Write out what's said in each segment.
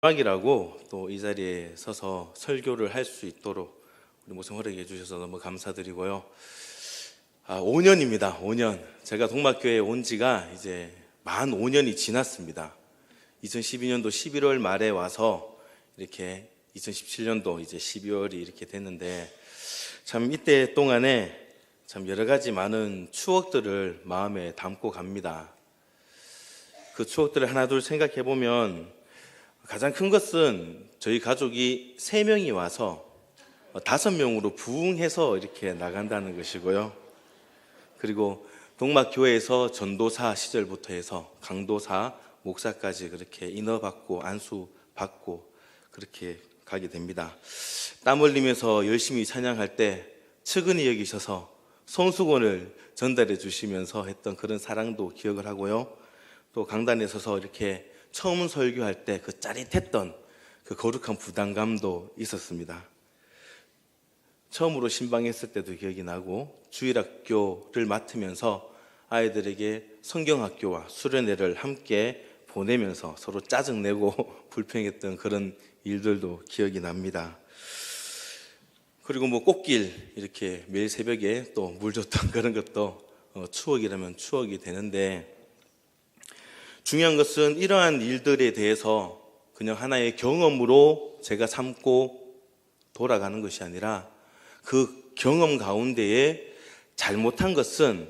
마지막이라고 또 이 자리에 서서 설교를 할 수 있도록 우리 목사님 허락해 주셔서 너무 감사드리고요. 5년입니다. 5년. 제가 동막교회에 온 지가 이제 만 5년이 지났습니다. 2012년도 11월 말에 와서 이렇게 2017년도 이제 12월이 이렇게 됐는데 참 이때 동안에 참 여러 가지 많은 추억들을 마음에 담고 갑니다. 그 추억들을 하나둘 생각해 보면 가장 큰 것은 저희 가족이 3명이 와서 5명으로 부흥해서 이렇게 나간다는 것이고요. 그리고 동막교회에서 전도사 시절부터 해서 강도사, 목사까지 그렇게 인허받고 안수받고 그렇게 가게 됩니다. 땀 흘리면서 열심히 찬양할 때 측은히 여기셔서 손수건을 전달해 주시면서 했던 그런 사랑도 기억을 하고요. 또 강단에 서서 이렇게 처음 설교할 때 그 짜릿했던 그 거룩한 부담감도 있었습니다. 처음으로 신방했을 때도 기억이 나고 주일학교를 맡으면서 아이들에게 성경학교와 수련회를 함께 보내면서 서로 짜증내고 불평했던 그런 일들도 기억이 납니다. 그리고 꽃길 이렇게 매일 새벽에 또 물 줬던 그런 것도 추억이라면 추억이 되는데, 중요한 것은 이러한 일들에 대해서 그냥 하나의 경험으로 제가 삼고 돌아가는 것이 아니라 그 경험 가운데에 잘못한 것은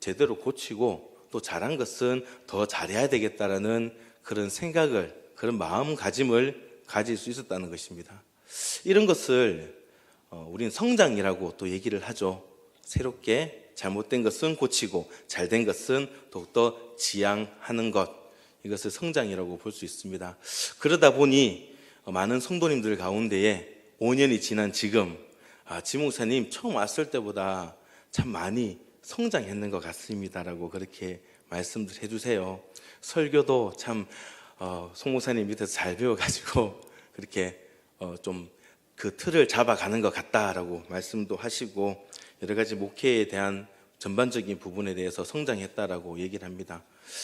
제대로 고치고 또 잘한 것은 더 잘해야 되겠다라는 그런 생각을, 그런 마음가짐을 가질 수 있었다는 것입니다. 이런 것을 우리는 성장이라고 또 얘기를 하죠. 새롭게 잘못된 것은 고치고 잘된 것은 더욱더 지양하는 것, 이것을 성장이라고 볼 수 있습니다. 그러다 보니 많은 성도님들 가운데에 5년이 지난 지금 지 목사님 처음 왔을 때보다 참 많이 성장했는 것 같습니다라고 그렇게 말씀들 해주세요. 설교도 참 송 목사님 밑에서 잘 배워가지고 그렇게 좀 그 틀을 잡아가는 것 같다라고 말씀도 하시고, 여러 가지 목회에 대한 전반적인 부분에 대해서 성장했다라고 얘기를 합니다.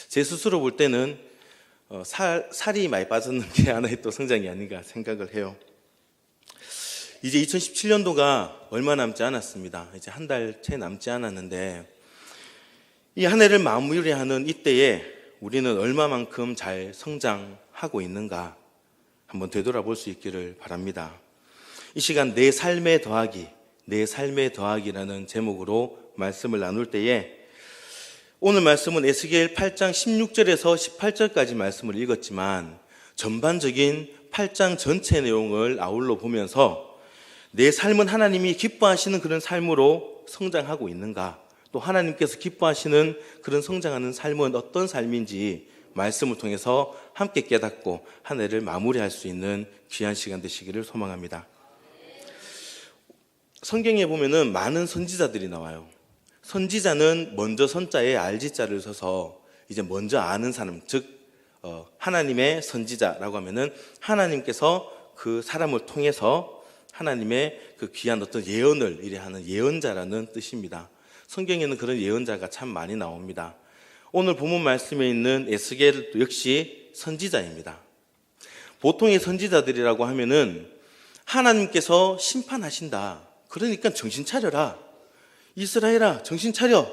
제 스스로 볼 때는 살이 많이 빠졌는 게 하나의 또 성장이 아닌가 생각을 해요. 이제 2017년도가 얼마 남지 않았습니다. 이제 한 달 채 남지 않았는데, 이 한 해를 마무리하는 이때에 우리는 얼마만큼 잘 성장하고 있는가 한번 되돌아볼 수 있기를 바랍니다. 이 시간 내 삶에 더하기, 내 삶에 더하기라는 제목으로 말씀을 나눌 때에, 오늘 말씀은 에스겔 8장 16절에서 18절까지 말씀을 읽었지만 전반적인 8장 전체 내용을 아울러 보면서 내 삶은 하나님이 기뻐하시는 그런 삶으로 성장하고 있는가, 또 하나님께서 기뻐하시는 그런 성장하는 삶은 어떤 삶인지 말씀을 통해서 함께 깨닫고 한 해를 마무리할 수 있는 귀한 시간 되시기를 소망합니다. 성경에 보면은 많은 선지자들이 나와요. 선지자는 먼저 선자에 알지자를 써서 이제 먼저 아는 사람, 즉 하나님의 선지자라고 하면은 하나님께서 그 사람을 통해서 하나님의 그 귀한 어떤 예언을 이래 하는 예언자라는 뜻입니다. 성경에는 그런 예언자가 참 많이 나옵니다. 오늘 본문 말씀에 있는 에스겔 역시 선지자입니다. 보통의 선지자들이라고 하면은 하나님께서 심판하신다, 그러니까 정신 차려라, 이스라엘아 정신 차려,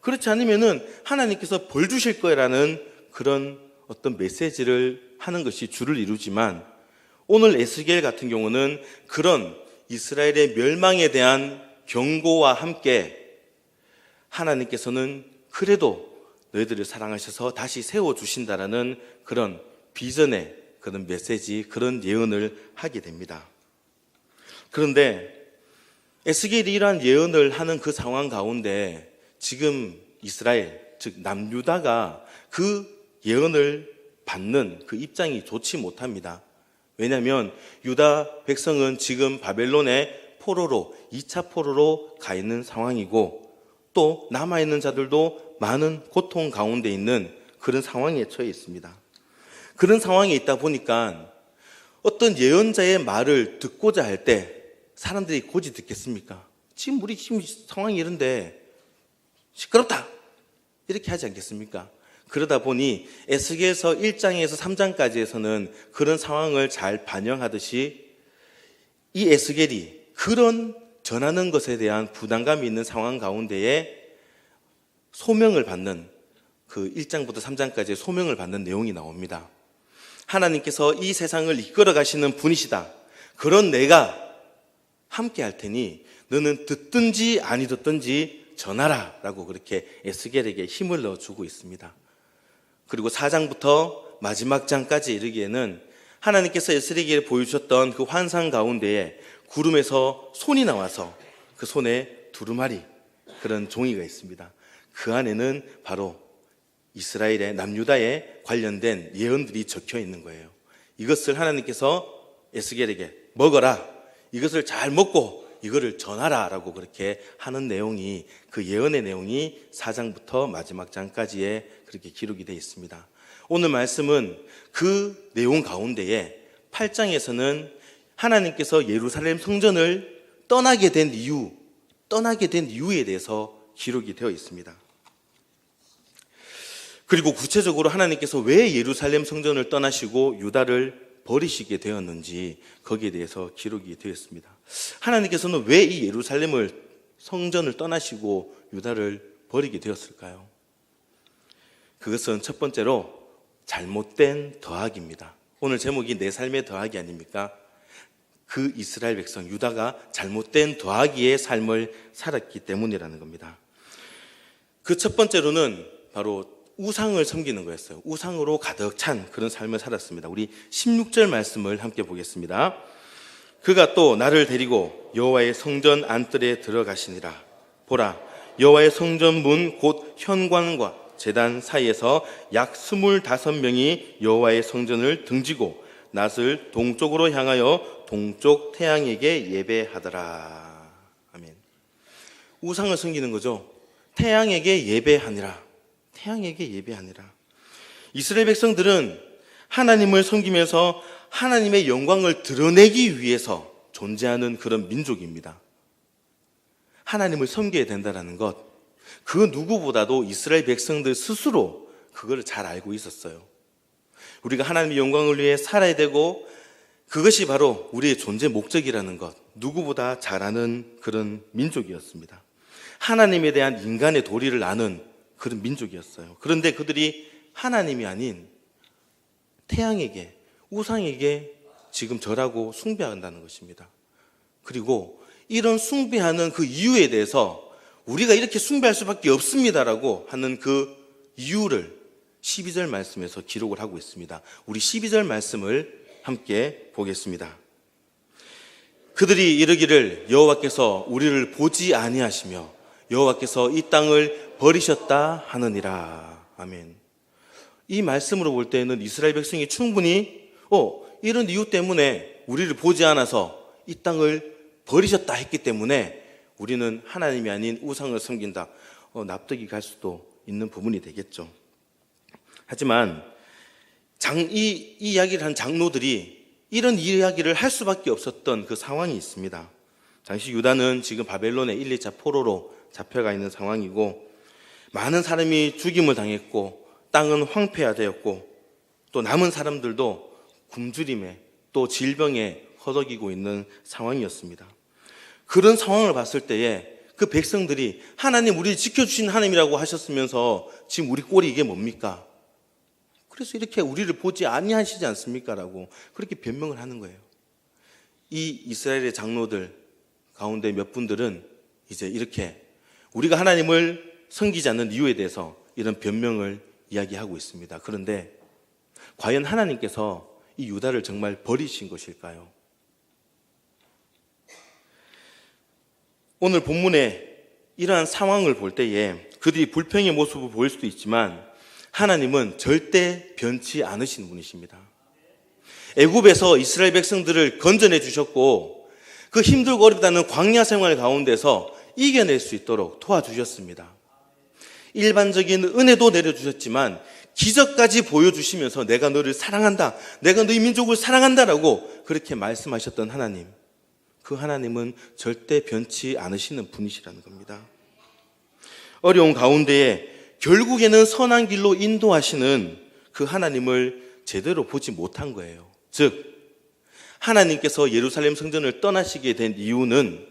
그렇지 않으면은 하나님께서 벌 주실 거라는 그런 어떤 메시지를 하는 것이 주를 이루지만, 오늘 에스겔 같은 경우는 그런 이스라엘의 멸망에 대한 경고와 함께 하나님께서는 그래도 너희들을 사랑하셔서 다시 세워주신다라는 그런 비전의 그런 메시지, 그런 예언을 하게 됩니다. 그런데 에스겔이 이러한 예언을 하는 그 상황 가운데 지금 이스라엘, 즉 남유다가 그 예언을 받는 그 입장이 좋지 못합니다. 왜냐하면 유다 백성은 지금 바벨론의 포로로, 2차 포로로 가 있는 상황이고, 또 남아있는 자들도 많은 고통 가운데 있는 그런 상황에 처해 있습니다. 그런 상황에 있다 보니까 어떤 예언자의 말을 듣고자 할 때 사람들이 고지 듣겠습니까? 지금 우리 지금 상황이 이런데 시끄럽다 이렇게 하지 않겠습니까? 그러다 보니 에스겔서 1장에서 3장까지에서는 그런 상황을 잘 반영하듯이 이 에스겔이 그런 전하는 것에 대한 부담감이 있는 상황 가운데에 소명을 받는 그 1장부터 3장까지의 소명을 받는 내용이 나옵니다. 하나님께서 이 세상을 이끌어 가시는 분이시다. 그런 내가 함께 할 테니 너는 듣든지 아니 듣든지 전하라 라고 그렇게 에스겔에게 힘을 넣어주고 있습니다. 그리고 4장부터 마지막 장까지 이르기에는 하나님께서 에스겔에게 보여주셨던 그 환상 가운데에 구름에서 손이 나와서 그 손에 두루마리 그런 종이가 있습니다. 그 안에는 바로 이스라엘의 남유다에 관련된 예언들이 적혀 있는 거예요. 이것을 하나님께서 에스겔에게 먹어라. 이것을 잘 먹고 이거를 전하라 라고 그렇게 하는 내용이, 그 예언의 내용이 4장부터 마지막 장까지에 그렇게 기록이 되어 있습니다. 오늘 말씀은 그 내용 가운데에 8장에서는 하나님께서 예루살렘 성전을 떠나게 된 이유에 대해서 기록이 되어 있습니다. 그리고 구체적으로 하나님께서 왜 예루살렘 성전을 떠나시고 유다를 버리시게 되었는지 거기에 대해서 기록이 되어 있습니다. 하나님께서는 왜 이 예루살렘을 성전을 떠나시고 유다를 버리게 되었을까요? 그것은 첫 번째로 잘못된 더하기입니다. 오늘 제목이 내 삶의 더하기 아닙니까? 그 이스라엘 백성 유다가 잘못된 더하기의 삶을 살았기 때문이라는 겁니다. 그 첫 번째로는 바로 우상을 섬기는 거였어요. 우상으로 가득 찬 그런 삶을 살았습니다. 우리 16절 말씀을 함께 보겠습니다. 그가 또 나를 데리고 여호와의 성전 안뜰에 들어가시니라. 보라, 여호와의 성전 문 곧 현관과 제단 사이에서 약 25명이 여호와의 성전을 등지고 낫을 동쪽으로 향하여 동쪽 태양에게 예배하더라. 아멘. 우상을 섬기는 거죠. 태양에게 예배하니라. 태양에게 예배하니라. 이스라엘 백성들은 하나님을 섬기면서 하나님의 영광을 드러내기 위해서 존재하는 그런 민족입니다. 하나님을 섬겨야 된다는 것, 그 누구보다도 이스라엘 백성들 스스로 그걸 잘 알고 있었어요. 우리가 하나님의 영광을 위해 살아야 되고 그것이 바로 우리의 존재 목적이라는 것, 누구보다 잘 아는 그런 민족이었습니다. 하나님에 대한 인간의 도리를 아는 그런 민족이었어요. 그런데 그들이 하나님이 아닌 태양에게, 우상에게 지금 절하고 숭배한다는 것입니다. 그리고 이런 숭배하는 그 이유에 대해서 우리가 이렇게 숭배할 수밖에 없습니다라고 하는 그 이유를 12절 말씀에서 기록을 하고 있습니다. 우리 12절 말씀을 함께 보겠습니다. 그들이 이르기를 여호와께서 우리를 보지 아니하시며 여호와께서 이 땅을 버리셨다 하느니라. 아멘. 이 말씀으로 볼 때는 이스라엘 백성이 충분히 이런 이유 때문에 우리를 보지 않아서 이 땅을 버리셨다 했기 때문에 우리는 하나님이 아닌 우상을 섬긴다. 납득이 갈 수도 있는 부분이 되겠죠. 하지만 이 이야기를 한 장로들이 이런 이야기를 할 수밖에 없었던 그 상황이 있습니다. 당시 유다는 지금 바벨론의 1, 2차 포로로 잡혀가 있는 상황이고 많은 사람이 죽임을 당했고 땅은 황폐화되었고 또 남은 사람들도 굶주림에 또 질병에 허덕이고 있는 상황이었습니다. 그런 상황을 봤을 때에 그 백성들이 하나님 우리를 지켜주신 하나님이라고 하셨으면서 지금 우리 꼴이 이게 뭡니까? 그래서 이렇게 우리를 보지 아니하시지 않습니까? 라고 그렇게 변명을 하는 거예요. 이 이스라엘의 장로들 가운데 몇 분들은 이제 이렇게 우리가 하나님을 섬기지 않는 이유에 대해서 이런 변명을 이야기하고 있습니다. 그런데 과연 하나님께서 이 유다를 정말 버리신 것일까요? 오늘 본문에 이러한 상황을 볼 때에 그들이 불평의 모습을 보일 수도 있지만 하나님은 절대 변치 않으신 분이십니다. 애굽에서 이스라엘 백성들을 건져내 주셨고 그 힘들고 어렵다는 광야 생활 가운데서 이겨낼 수 있도록 도와주셨습니다. 일반적인 은혜도 내려주셨지만 기적까지 보여주시면서 내가 너를 사랑한다, 내가 너희 민족을 사랑한다라고 그렇게 말씀하셨던 하나님, 그 하나님은 절대 변치 않으시는 분이시라는 겁니다. 어려운 가운데에 결국에는 선한 길로 인도하시는 그 하나님을 제대로 보지 못한 거예요. 즉 하나님께서 예루살렘 성전을 떠나시게 된 이유는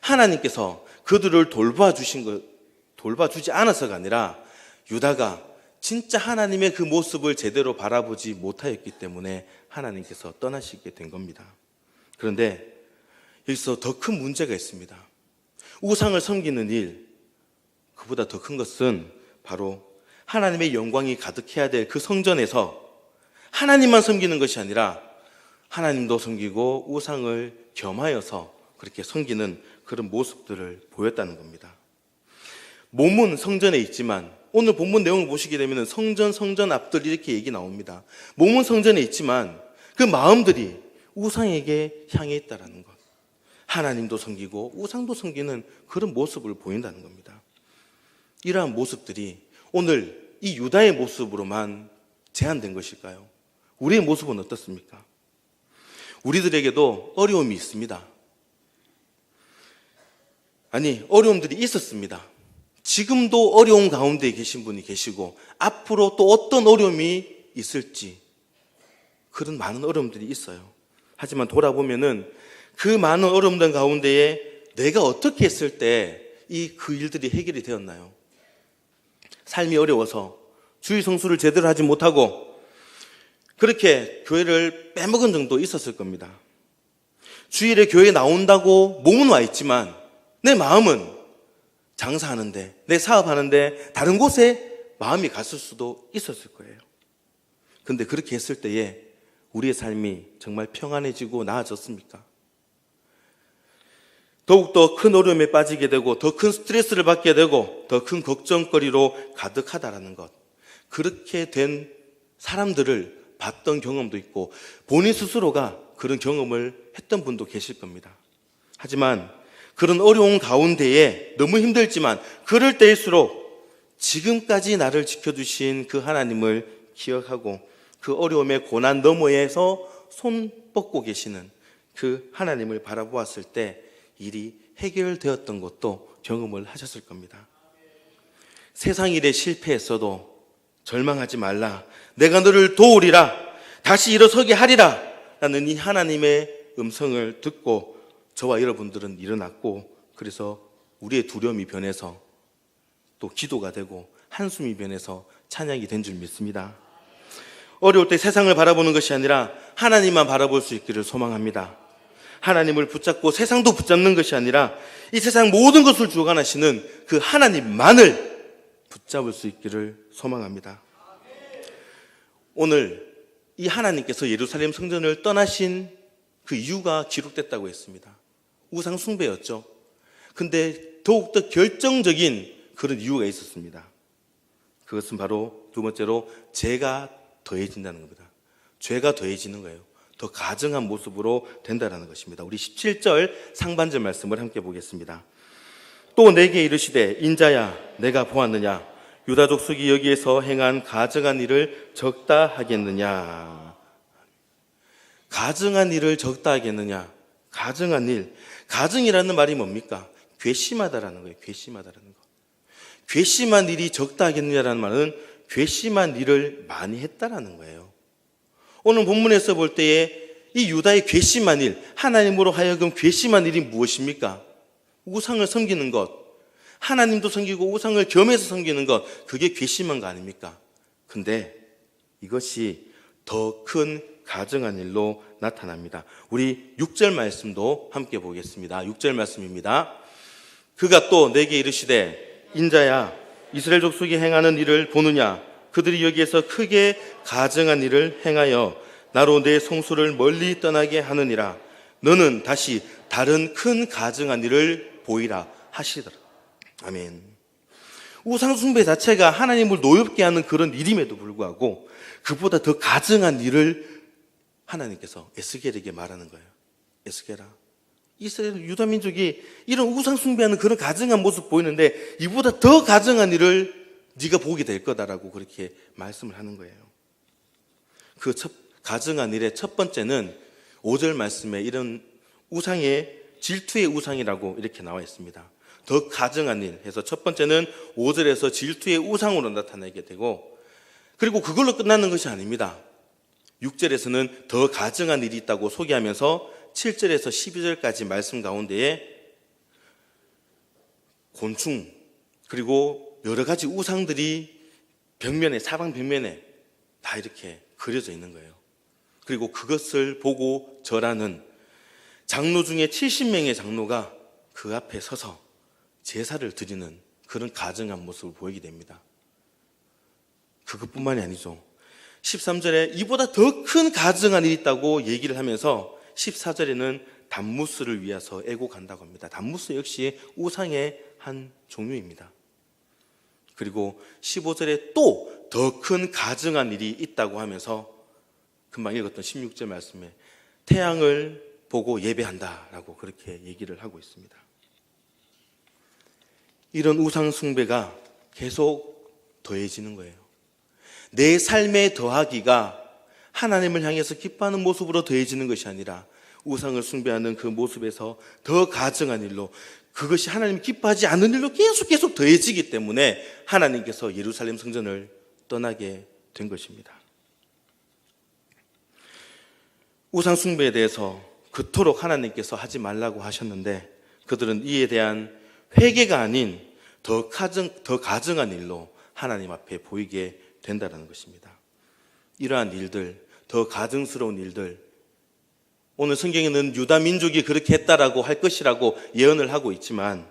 하나님께서 그들을 돌봐주지 않아서가 아니라 유다가 진짜 하나님의 그 모습을 제대로 바라보지 못하였기 때문에 하나님께서 떠나시게 된 겁니다. 그런데 여기서 더 큰 문제가 있습니다. 우상을 섬기는 일, 그보다 더 큰 것은 바로 하나님의 영광이 가득해야 될 그 성전에서 하나님만 섬기는 것이 아니라 하나님도 섬기고 우상을 겸하여서 그렇게 섬기는 그런 모습들을 보였다는 겁니다. 몸은 성전에 있지만 오늘 본문 내용을 보시게 되면 성전 앞들 이렇게 얘기 나옵니다. 몸은 성전에 있지만 그 마음들이 우상에게 향해 있다는 것. 하나님도 섬기고 우상도 섬기는 그런 모습을 보인다는 겁니다. 이러한 모습들이 오늘 이 유다의 모습으로만 제한된 것일까요? 우리의 모습은 어떻습니까? 우리들에게도 어려움이 있습니다. 아니, 어려움들이 있었습니다. 지금도 어려운 가운데 계신 분이 계시고 앞으로 또 어떤 어려움이 있을지 그런 많은 어려움들이 있어요. 하지만 돌아보면은 그 많은 어려움들 가운데에 내가 어떻게 했을 때 그 일들이 해결이 되었나요? 삶이 어려워서 주일 성수를 제대로 하지 못하고 그렇게 교회를 빼먹은 정도 있었을 겁니다. 주일에 교회에 나온다고 몸은 와 있지만 내 마음은 장사하는데, 내 사업하는데 다른 곳에 마음이 갔을 수도 있었을 거예요. 그런데 그렇게 했을 때에 우리의 삶이 정말 평안해지고 나아졌습니까? 더욱더 큰 어려움에 빠지게 되고 더 큰 스트레스를 받게 되고 더 큰 걱정거리로 가득하다라는 것. 그렇게 된 사람들을 봤던 경험도 있고 본인 스스로가 그런 경험을 했던 분도 계실 겁니다. 하지만 그런 어려운 가운데에 너무 힘들지만 그럴 때일수록 지금까지 나를 지켜주신 그 하나님을 기억하고 그 어려움의 고난 너머에서 손 뻗고 계시는 그 하나님을 바라보았을 때 일이 해결되었던 것도 경험을 하셨을 겁니다. 세상 일에 실패했어도 절망하지 말라. 내가 너를 도우리라. 다시 일어서게 하리라. 라는 이 하나님의 음성을 듣고 저와 여러분들은 일어났고 그래서 우리의 두려움이 변해서 또 기도가 되고 한숨이 변해서 찬양이 된 줄 믿습니다. 어려울 때 세상을 바라보는 것이 아니라 하나님만 바라볼 수 있기를 소망합니다. 하나님을 붙잡고 세상도 붙잡는 것이 아니라 이 세상 모든 것을 주관하시는 그 하나님만을 붙잡을 수 있기를 소망합니다. 오늘 이 하나님께서 예루살렘 성전을 떠나신 그 이유가 기록됐다고 했습니다. 우상 숭배였죠. 근데 더욱더 결정적인 그런 이유가 있었습니다. 그것은 바로 두 번째로 죄가 더해진다는 겁니다. 죄가 더해지는 거예요. 더 가증한 모습으로 된다는 것입니다. 우리 17절 상반절 말씀을 함께 보겠습니다. 또 내게 이르시되 인자야 내가 보았느냐 유다 족속이 여기에서 행한 가증한 일을 적다 하겠느냐. 가증한 일을 적다 하겠느냐. 가증한 일. 가증이라는 말이 뭡니까? 괘씸하다라는 거예요. 괘씸하다라는 거. 괘씸한 일이 적다 하겠느냐라는 말은 괘씸한 일을 많이 했다라는 거예요. 오늘 본문에서 볼 때에 이 유다의 괘씸한 일, 하나님으로 하여금 괘씸한 일이 무엇입니까? 우상을 섬기는 것, 하나님도 섬기고 우상을 겸해서 섬기는 것, 그게 괘씸한 거 아닙니까? 근데 이것이 더 큰 가증한 일로 나타납니다. 우리 6절 말씀도 함께 보겠습니다. 6절 말씀입니다. 그가 또 내게 이르시되 인자야 이스라엘 족속이 행하는 일을 보느냐 그들이 여기에서 크게 가증한 일을 행하여 나로 내 성소를 멀리 떠나게 하느니라. 너는 다시 다른 큰 가증한 일을 보이라 하시더라. 아멘. 우상 숭배 자체가 하나님을 노엽게 하는 그런 일임에도 불구하고 그보다 더 가증한 일을 하나님께서 에스겔에게 말하는 거예요. 에스겔아, 이스라엘 유다 민족이 이런 우상 숭배하는 그런 가증한 모습 보이는데 이보다 더 가증한 일을 네가 보게 될 거다라고 그렇게 말씀을 하는 거예요. 그 가증한 일의 첫 번째는 5절 말씀에 이런 우상의 질투의 우상이라고 이렇게 나와 있습니다. 더 가증한 일 해서 첫 번째는 5절에서 질투의 우상으로 나타나게 되고, 그리고 그걸로 끝나는 것이 아닙니다. 6절에서는 더 가증한 일이 있다고 소개하면서 7절에서 12절까지 말씀 가운데에 곤충 그리고 여러 가지 우상들이 사방 벽면에 다 이렇게 그려져 있는 거예요. 그리고 그것을 보고 절하는 장로 중에 70명의 장로가 그 앞에 서서 제사를 드리는 그런 가증한 모습을 보이게 됩니다. 그것뿐만이 아니죠. 13절에 이보다 더 큰 가증한 일이 있다고 얘기를 하면서 14절에는 단무스를 위해서 애곡한다고 합니다. 단무스 역시 우상의 한 종류입니다. 그리고 15절에 또 더 큰 가증한 일이 있다고 하면서 금방 읽었던 16절 말씀에 태양을 보고 예배한다라고 그렇게 얘기를 하고 있습니다. 이런 우상 숭배가 계속 더해지는 거예요. 내 삶의 더하기가 하나님을 향해서 기뻐하는 모습으로 더해지는 것이 아니라 우상을 숭배하는 그 모습에서 더 가증한 일로, 그것이 하나님이 기뻐하지 않는 일로 계속 더해지기 때문에 하나님께서 예루살렘 성전을 떠나게 된 것입니다. 우상 숭배에 대해서 그토록 하나님께서 하지 말라고 하셨는데 그들은 이에 대한 회개가 아닌 더 가증한 일로 하나님 앞에 보이게 된다는 것입니다. 이러한 일들, 더 가증스러운 일들, 오늘 성경에는 유다 민족이 그렇게 했다라고 할 것이라고 예언을 하고 있지만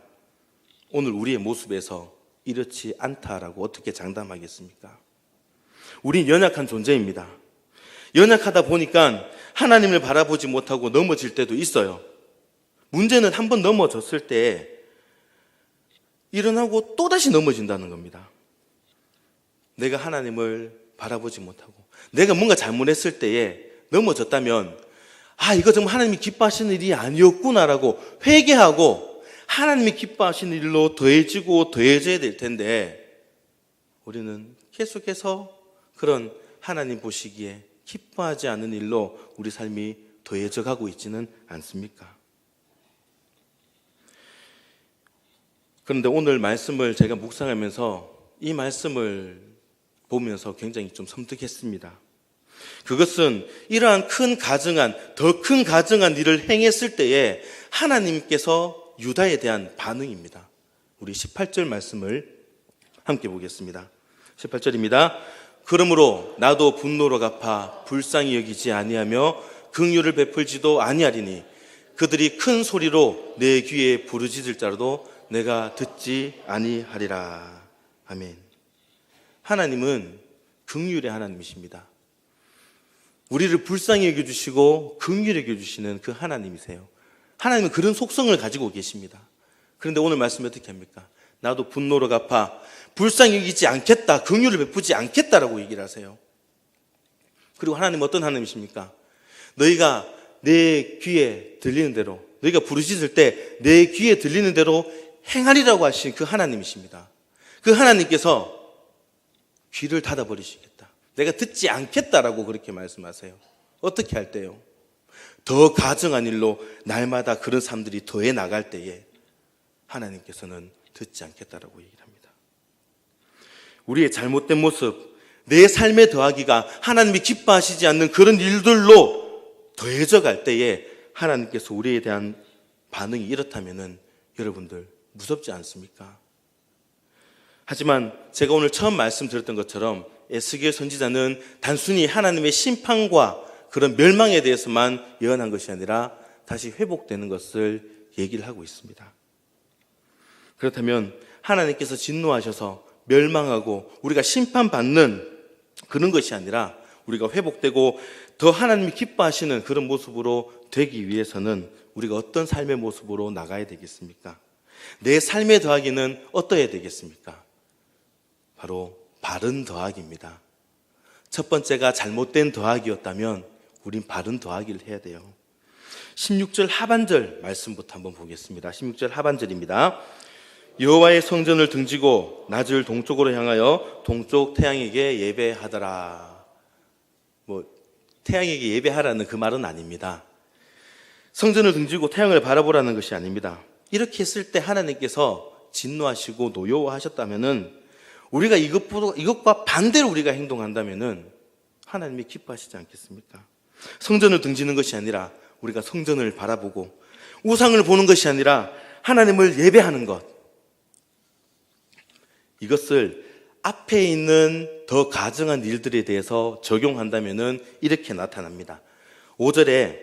오늘 우리의 모습에서 이렇지 않다라고 어떻게 장담하겠습니까? 우린 연약한 존재입니다. 연약하다 보니까 하나님을 바라보지 못하고 넘어질 때도 있어요. 문제는 한번 넘어졌을 때 일어나고 또다시 넘어진다는 겁니다. 내가 하나님을 바라보지 못하고 내가 뭔가 잘못했을 때에 넘어졌다면 이거 정말 하나님이 기뻐하시는 일이 아니었구나라고 회개하고 하나님이 기뻐하시는 일로 더해지고 더해져야 될 텐데 우리는 계속해서 그런 하나님 보시기에 기뻐하지 않는 일로 우리 삶이 더해져 가고 있지는 않습니까? 그런데 오늘 말씀을 제가 묵상하면서 이 말씀을 보면서 굉장히 좀 섬뜩했습니다. 그것은 이러한 더 큰 가증한 일을 행했을 때에 하나님께서 유다에 대한 반응입니다. 우리 18절 말씀을 함께 보겠습니다. 18절입니다. 그러므로 나도 분노로 갚아 불쌍히 여기지 아니하며 긍휼을 베풀지도 아니하리니 그들이 큰 소리로 내 귀에 부르짖을 자라도 내가 듣지 아니하리라. 아멘. 하나님은 긍휼의 하나님이십니다. 우리를 불쌍히 여겨주시고 긍휼히 여겨주시는 그 하나님이세요. 하나님은 그런 속성을 가지고 계십니다. 그런데 오늘 말씀이 어떻게 합니까? 나도 분노로 갚아 불쌍히 여기지 않겠다, 긍휼을 베푸지 않겠다라고 얘기를 하세요. 그리고 하나님은 어떤 하나님이십니까? 너희가 내 귀에 들리는 대로, 너희가 부르짖을 때 내 귀에 들리는 대로 행하리라고 하신 그 하나님이십니다. 그 하나님께서 귀를 닫아버리시겠다, 내가 듣지 않겠다라고 그렇게 말씀하세요. 어떻게 할 때요? 더 가증한 일로 날마다 그런 사람들이 더해 나갈 때에 하나님께서는 듣지 않겠다라고 얘기를 합니다. 우리의 잘못된 모습, 내 삶의 더하기가 하나님이 기뻐하시지 않는 그런 일들로 더해져 갈 때에 하나님께서 우리에 대한 반응이 이렇다면은 여러분들 무섭지 않습니까? 하지만 제가 오늘 처음 말씀드렸던 것처럼 에스겔 선지자는 단순히 하나님의 심판과 그런 멸망에 대해서만 예언한 것이 아니라 다시 회복되는 것을 얘기를 하고 있습니다. 그렇다면 하나님께서 진노하셔서 멸망하고 우리가 심판받는 그런 것이 아니라 우리가 회복되고 더 하나님이 기뻐하시는 그런 모습으로 되기 위해서는 우리가 어떤 삶의 모습으로 나가야 되겠습니까? 내 삶의 더하기는 어떠해야 되겠습니까? 바로 바른 더하기입니다. 첫 번째가 잘못된 더하기였다면 우린 바른 더하기를 해야 돼요. 16절 하반절 말씀부터 한번 보겠습니다. 16절 하반절입니다. 여호와의 성전을 등지고 낮을 동쪽으로 향하여 동쪽 태양에게 예배하더라. 태양에게 예배하라는 그 말은 아닙니다. 성전을 등지고 태양을 바라보라는 것이 아닙니다. 이렇게 했을 때 하나님께서 진노하시고 노여워하셨다면은 우리가 이것과 반대로 우리가 행동한다면은 하나님이 기뻐하시지 않겠습니까? 성전을 등지는 것이 아니라 우리가 성전을 바라보고 우상을 보는 것이 아니라 하나님을 예배하는 것, 이것을 앞에 있는 더 가증한 일들에 대해서 적용한다면은 이렇게 나타납니다. 5절에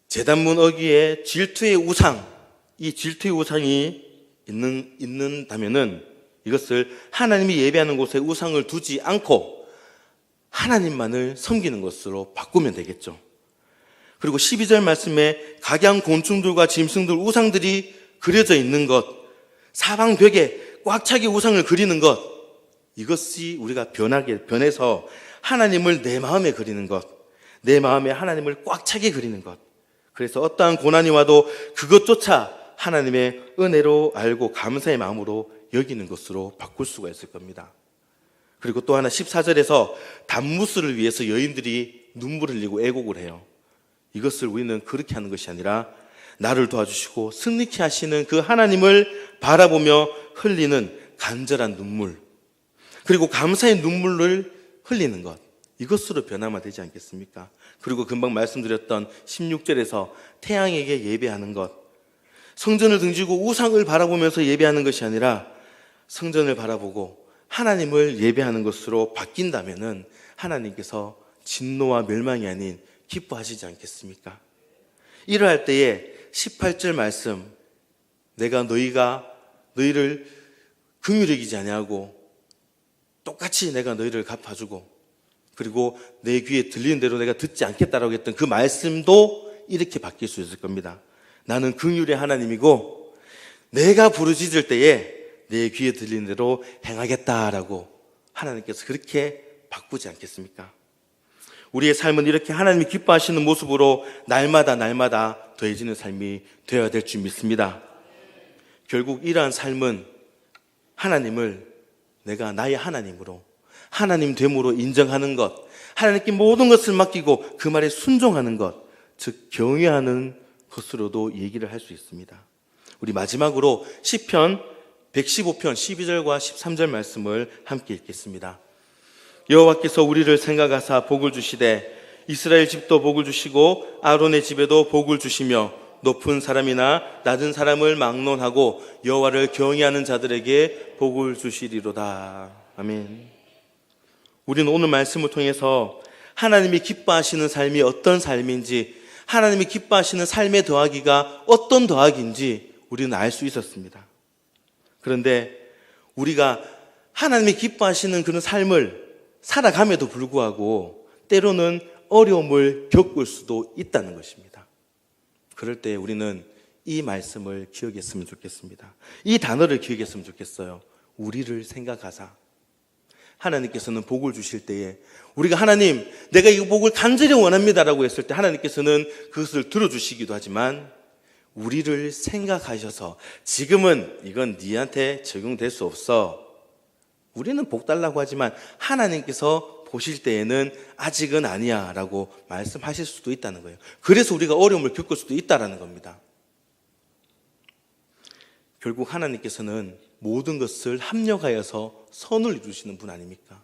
제단문 어귀에 질투의 우상, 이 질투의 우상이 있는다면은 이것을 하나님이 예배하는 곳에 우상을 두지 않고 하나님만을 섬기는 것으로 바꾸면 되겠죠. 그리고 12절 말씀에 각양 곤충들과 짐승들 우상들이 그려져 있는 것, 사방 벽에 꽉 차게 우상을 그리는 것, 이것이 우리가 변해서 하나님을 내 마음에 그리는 것, 내 마음에 하나님을 꽉 차게 그리는 것. 그래서 어떠한 고난이 와도 그것조차 하나님의 은혜로 알고 감사의 마음으로 여기는 것으로 바꿀 수가 있을 겁니다. 그리고 또 하나 14절에서 단무스를 위해서 여인들이 눈물을 흘리고 애곡을 해요. 이것을 우리는 그렇게 하는 것이 아니라 나를 도와주시고 승리케 하시는 그 하나님을 바라보며 흘리는 간절한 눈물, 그리고 감사의 눈물을 흘리는 것, 이것으로 변화가 되지 않겠습니까? 그리고 금방 말씀드렸던 16절에서 태양에게 예배하는 것, 성전을 등지고 우상을 바라보면서 예배하는 것이 아니라 성전을 바라보고 하나님을 예배하는 것으로 바뀐다면은 하나님께서 진노와 멸망이 아닌 기뻐하시지 않겠습니까? 이러할 때에 18절 말씀, 내가 너희를 긍휼히 여기지 아니하고 똑같이 내가 너희를 갚아주고 그리고 내 귀에 들리는 대로 내가 듣지 않겠다라고 했던 그 말씀도 이렇게 바뀔 수 있을 겁니다. 나는 긍휼의 하나님이고 내가 부르짖을 때에 내 귀에 들리는 대로 행하겠다라고 하나님께서 그렇게 바꾸지 않겠습니까? 우리의 삶은 이렇게 하나님이 기뻐하시는 모습으로 날마다 더해지는 삶이 되어야 될 줄 믿습니다. 결국 이러한 삶은 하나님을 내가 나의 하나님으로, 하나님 됨으로 인정하는 것, 하나님께 모든 것을 맡기고 그 말에 순종하는 것, 즉 경외하는 것으로도 얘기를 할 수 있습니다. 우리 마지막으로 시편 115편 12절과 13절 말씀을 함께 읽겠습니다. 여호와께서 우리를 생각하사 복을 주시되 이스라엘 집도 복을 주시고 아론의 집에도 복을 주시며 높은 사람이나 낮은 사람을 막론하고 여호와를 경외하는 자들에게 복을 주시리로다. 아멘. 우리는 오늘 말씀을 통해서 하나님이 기뻐하시는 삶이 어떤 삶인지, 하나님이 기뻐하시는 삶의 더하기가 어떤 더하기인지 우리는 알 수 있었습니다. 그런데 우리가 하나님이 기뻐하시는 그런 삶을 살아감에도 불구하고 때로는 어려움을 겪을 수도 있다는 것입니다. 그럴 때 우리는 이 말씀을 기억했으면 좋겠습니다. 이 단어를 기억했으면 좋겠어요. 우리를 생각하사. 하나님께서는 복을 주실 때에 우리가 하나님, 내가 이 복을 간절히 원합니다라고 했을 때 하나님께서는 그것을 들어주시기도 하지만 우리를 생각하셔서 지금은 이건 네한테 적용될 수 없어. 우리는 복 달라고 하지만 하나님께서 보실 때에는 아직은 아니야 라고 말씀하실 수도 있다는 거예요. 그래서 우리가 어려움을 겪을 수도 있다는 겁니다. 결국 하나님께서는 모든 것을 합력하여서 선을 이루시는 분 아닙니까?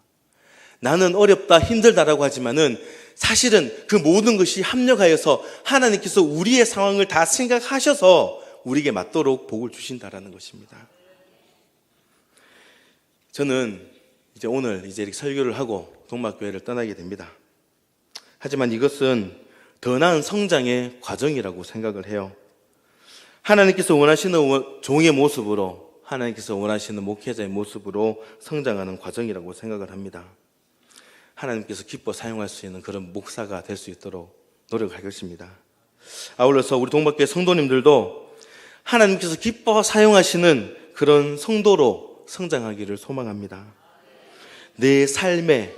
나는 어렵다, 힘들다라고 하지만은 사실은 그 모든 것이 합력하여서 하나님께서 우리의 상황을 다 생각하셔서 우리에게 맞도록 복을 주신다라는 것입니다. 저는 오늘 이렇게 설교를 하고 동막교회를 떠나게 됩니다. 하지만 이것은 더 나은 성장의 과정이라고 생각을 해요. 하나님께서 원하시는 종의 모습으로, 하나님께서 원하시는 목회자의 모습으로 성장하는 과정이라고 생각을 합니다. 하나님께서 기뻐 사용할 수 있는 그런 목사가 될 수 있도록 노력할 것입니다. 아울러서 우리 동막교회 성도님들도 하나님께서 기뻐 사용하시는 그런 성도로 성장하기를 소망합니다. 내 삶에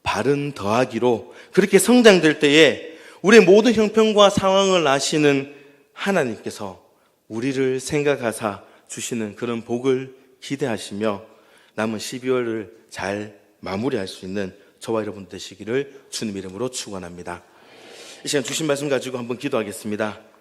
바른 더하기로 그렇게 성장될 때에 우리의 모든 형편과 상황을 아시는 하나님께서 우리를 생각하사 주시는 그런 복을 기대하시며 남은 12월을 잘 마무리할 수 있는 저와 여러분 되시기를 주님 이름으로 축원합니다. 이 시간 주신 말씀 가지고 한번 기도하겠습니다.